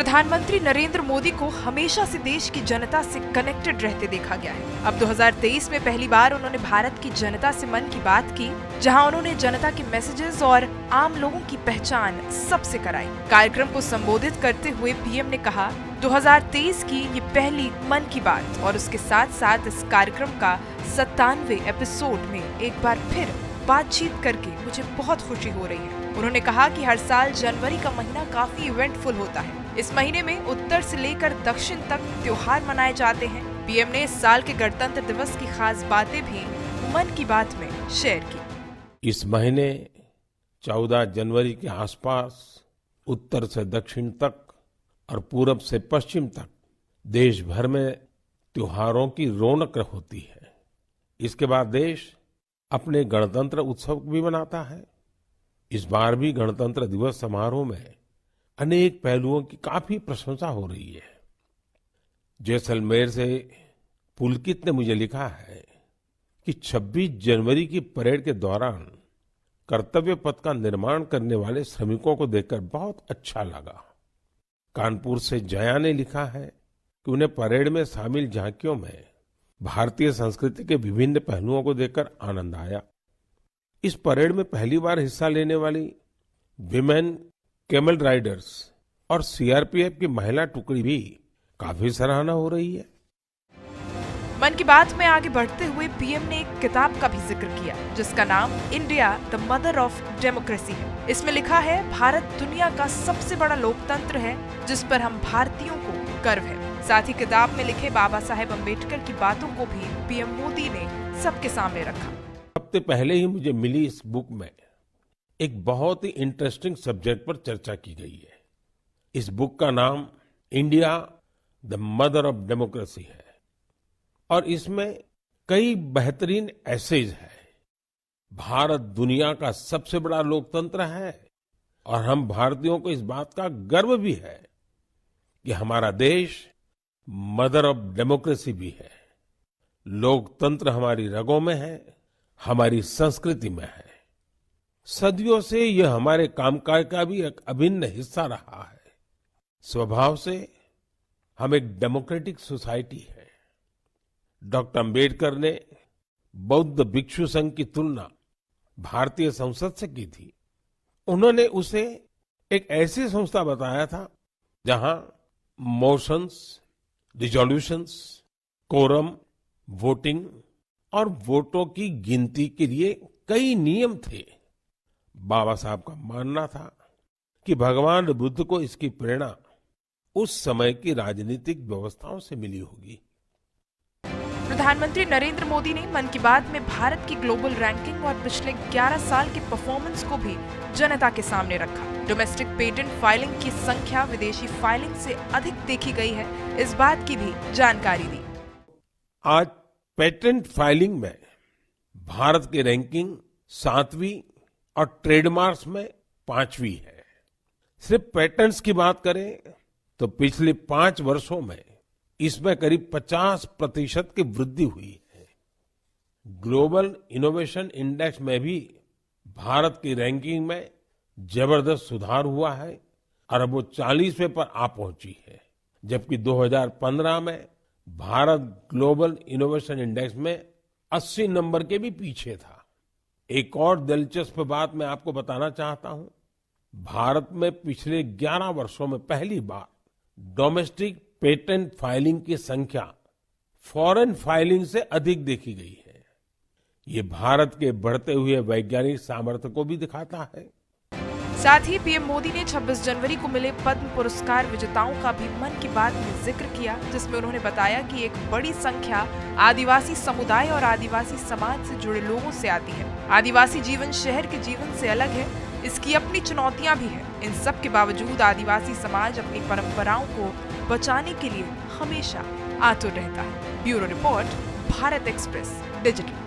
प्रधानमंत्री नरेंद्र मोदी को हमेशा से देश की जनता से कनेक्टेड रहते देखा गया है। अब 2023 में पहली बार उन्होंने भारत की जनता से मन की बात की, जहां उन्होंने जनता के मैसेजेस और आम लोगों की पहचान सबसे कराई। कार्यक्रम को संबोधित करते हुए पीएम ने कहा, 2023 की ये पहली मन की बात और उसके साथ साथ इस कार्यक्रम का 97वें एपिसोड में एक बार फिर बातचीत करके मुझे बहुत खुशी हो रही है। उन्होंने कहा कि हर साल जनवरी का महीना काफी इवेंटफुल होता है। इस महीने में उत्तर से लेकर दक्षिण तक त्योहार मनाए जाते हैं। पीएम ने इस साल के गणतंत्र दिवस की खास बातें भी मन की बात में शेयर की। इस महीने 14 जनवरी के आसपास उत्तर से दक्षिण तक और पूरब से पश्चिम तक देश भर में त्योहारों की रौनक होती है। इसके बाद देश अपने गणतंत्र उत्सव भी मनाता है। इस बार भी गणतंत्र दिवस समारोह में अनेक पहलुओं की काफी प्रशंसा हो रही है। जैसलमेर से पुलकित ने मुझे लिखा है कि 26 जनवरी की परेड के दौरान कर्तव्य पथ का निर्माण करने वाले श्रमिकों को देखकर बहुत अच्छा लगा। कानपुर से जया ने लिखा है कि उन्हें परेड में शामिल झांकियों में भारतीय संस्कृति के विभिन्न पहलुओं को देखकर आनंद आया। इस परेड में पहली बार हिस्सा लेने वाली विमेन कैमल राइडर्स और सीआरपीएफ की महिला टुकड़ी भी काफी सराहना हो रही है। मन की बात में आगे बढ़ते हुए पीएम ने एक किताब का भी जिक्र किया, जिसका नाम India the mother of democracy है। इसमें लिखा है, भारत दुनिया का सबसे बड़ा लोकतंत्र है जिस पर हम भारतीयों को गर्व है। साथ ही किताब में लिखे बाबा साहेब अम्बेडकर की बातों को भी पीएम मोदी ने सबके सामने रखा। हफ्ते पहले ही मुझे मिली इस बुक में एक बहुत ही इंटरेस्टिंग सब्जेक्ट पर चर्चा की गई है। इस बुक का नाम India the mother of democracy है और इसमें कई बेहतरीन एसेज है। भारत दुनिया का सबसे बड़ा लोकतंत्र है और हम भारतीयों को इस बात का गर्व भी है कि हमारा देश मदर ऑफ डेमोक्रेसी भी है। लोकतंत्र हमारी रगों में है, हमारी संस्कृति में है। सदियों से यह हमारे कामकाज का भी एक अभिन्न हिस्सा रहा है। स्वभाव से हम एक डेमोक्रेटिक सोसाइटी है। डॉक्टर अम्बेडकर ने बौद्ध भिक्षु संघ की तुलना भारतीय संसद से की थी। उन्होंने उसे एक ऐसी संस्था बताया था जहां मोशंस, रिजोल्यूशंस, कोरम, वोटिंग और वोटों की गिनती के लिए कई नियम थे। बाबा साहब का मानना था कि भगवान बुद्ध को इसकी प्रेरणा उस समय की राजनीतिक व्यवस्थाओं से मिली होगी। प्रधानमंत्री नरेंद्र मोदी ने मन की बात में भारत की ग्लोबल रैंकिंग और पिछले 11 साल के परफॉर्मेंस को भी जनता के सामने रखा। डोमेस्टिक पेटेंट फाइलिंग की संख्या विदेशी फाइलिंग से अधिक देखी गई है, इस बात की भी जानकारी दी। आज पेटेंट फाइलिंग में भारत की रैंकिंग 7वीं और ट्रेडमार्क्स में 5वीं है। सिर्फ पेटेंट्स की बात करें तो पिछले 5 वर्षों में इसमें करीब 50% की वृद्धि हुई है। ग्लोबल इनोवेशन इंडेक्स में भी भारत की रैंकिंग में जबरदस्त सुधार हुआ है और अब वो 40वें पर आ पहुंची है, जबकि 2015 में भारत ग्लोबल इनोवेशन इंडेक्स में 80 नंबर के भी पीछे था। एक और दिलचस्प बात मैं आपको बताना चाहता हूं। भारत में पिछले 11 वर्षों में पहली बार डोमेस्टिक पेटेंट फाइलिंग की संख्या फॉरेन फाइलिंग से अधिक देखी गई है। ये भारत के बढ़ते हुए वैज्ञानिक सामर्थ्य को भी दिखाता है। साथ ही पीएम मोदी ने 26 जनवरी को मिले पद्म पुरस्कार विजेताओं का भी मन की बात में जिक्र किया, जिसमें उन्होंने बताया कि एक बड़ी संख्या आदिवासी समुदाय और आदिवासी समाज से जुड़े लोगों से आती है। आदिवासी जीवन शहर के जीवन से अलग है, इसकी अपनी चुनौतियां भी हैं। इन सब के बावजूद आदिवासी समाज अपनी परंपराओं को बचाने के लिए हमेशा आतुर रहता है। Bureau report, Bharat express digital.